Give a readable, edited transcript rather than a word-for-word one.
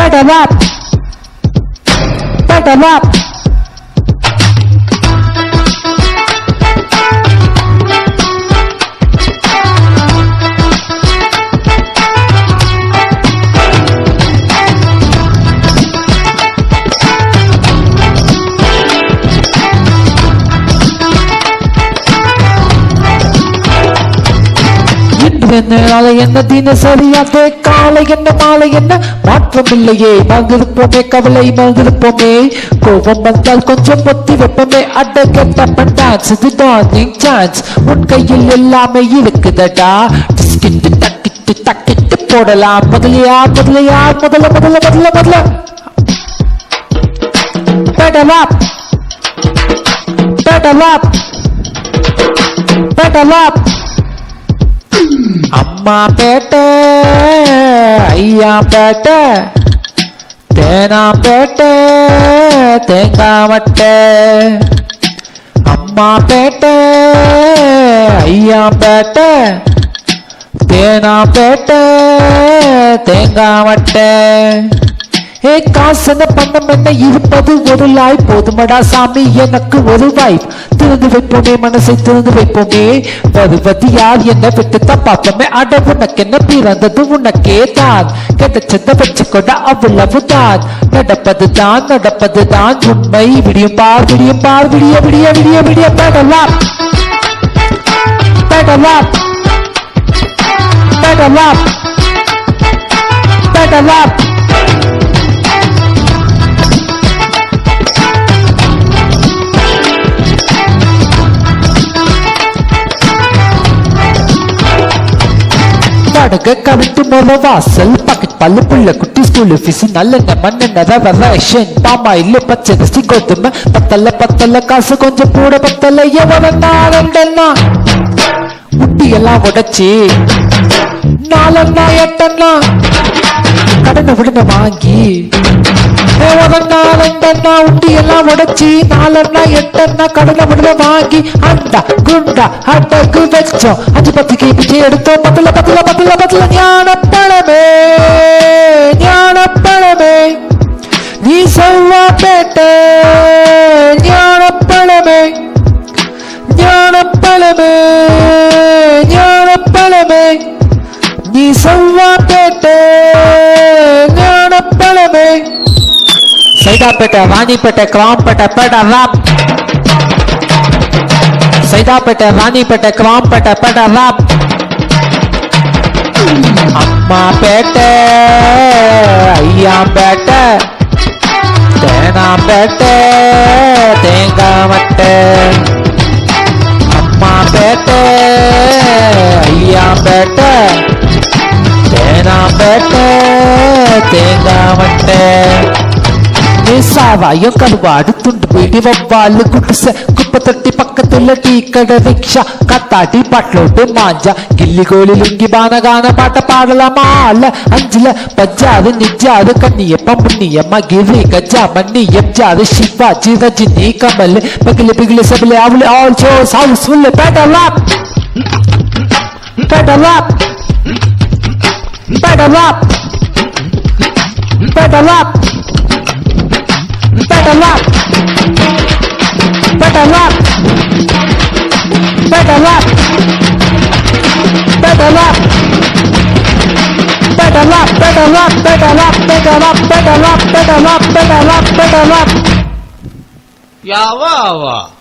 pedal up, pedal up. நாளை என்ன தினசரியாதே காலை என்ன மாலை என்ன மாற்றம் இல்லையே மறந்திருப்போமே கவலை மறந்திருப்போமே கோபம் வந்தால் கொஞ்சம் ஒத்தி வைப்போமே அட கெட்ட டான்ஸ் இது டார்னிங் சான்ஸ் உன் கையில் எல்லாமே இருக்குதடா டிஸ்கிட்டு டக்கிட்டு டக்கிட்டு போடலாம் முதலியார் முதலியார் முதல்ல முதல்ல முதல்ல முதல்ல pedal up, pedal up, pedal up. அம்மா பேட்டை ஐயா பேட்டை தேனா பேட்டை தேங்காய் மட்டை அம்மா பேட்டை ஐயா பேட்டை தேனா பேட்டை தேங்காய் மட்டை காசன பணம் என்ன இருப்பது ஒரு லாய் போதுமடா சாமி எனக்கு ஒரு வாய்ப் திறந்து வைப்போமே மனசை திறந்து வைப்போமே வருவது யார் என்ன விட்டுத்தான் பார்ப்போமே அட உனக்கு என்ன பிறந்தது உனக்கே தான் கிடைச்சத வச்சுக்கொண்ட அவ்வளவுதான் நடப்பதுதான் உண்மை விடியும் பார் விடியும் பார் விடிய விடிய விடிய விடிய பேடலாம் பேடலாம் பேடலாம் பேடலாம் கவிட்டு மொத வாசல் பாக்கெட் பல்லு புள்ள குட்டி ஸ்கூல் ஃபீஸ் நல்லெண்ண மண்ணெண்ண ரவ ரேஷன் பாமா இல்ல பச்சை கசி கோதுமை பத்தல காசு கொஞ்சம் கூட பத்தல எவரண்ணா ரெண்டண்ணா முட்டி எல்லாம் உடைச்சி நாலண்ணா எட்டண்ணா கடனை உடனே வாங்கி எவரண்ணா ரெண்டண்ணா முட்டி எல்லாம் உடைச்சி நாலண்ணா எட்டண்ணா கடனை உடனே வாங்கி அண்டா குண்டா அடகு வச்சோம் 5-10 பிச்சை எடுத்தோம் பத்தல ஞானப்பழமே ஞானப்பழமே நீ செவ்வா பேட்டை ஞானப்பழமே ஞானப்பழமே ஞானப்பழமே நீ செவ்வா பேட்டை ஞானப்பழமே சைதாப்பேட்டை ராணிப்பேட்டை கிராம்பேட்டை பேட்டை ராப் சைதாப்பேட்டை ராணிப்பேட்டை கிராம்பேட்டை பேட்டை ராப் அம்மா பேட்டை ஐயா பேட்டை தேனா பேட்டை தேங்காய் மட்டை அம்மா பேட்டை ஐயா பேட்டை தேனா பேட்டை தேங்காய் மட்டை சாவாயம் கருவாடு துண்டு பீடி வவ்வாலு குடிசை குப்பை தொட்டி பக்கத்துல டீ கடை ரிக்ஷா கத்தாட்டி பட்லோட்டு மாஞ்சா கில்லி கோலி லுங்கி பானகான பாட்ட பாடலாமா அல்ல அஞ்சுல பஞ்சாது நிஜாது கண்ணியப்பா முன்னியம்மா கிரி கஜா மண்ணி எப்ஜாது சிவாஜி ரஜினி கமல் பகிலி பிகிலி சபிலி அவளி all shows house full pedal up pedal up pedal up pedal up pedal up pedal up pedal up pedal up pedal up pedal up pedal up pedal up pedal up pedal up pedal up pedal up Ya va.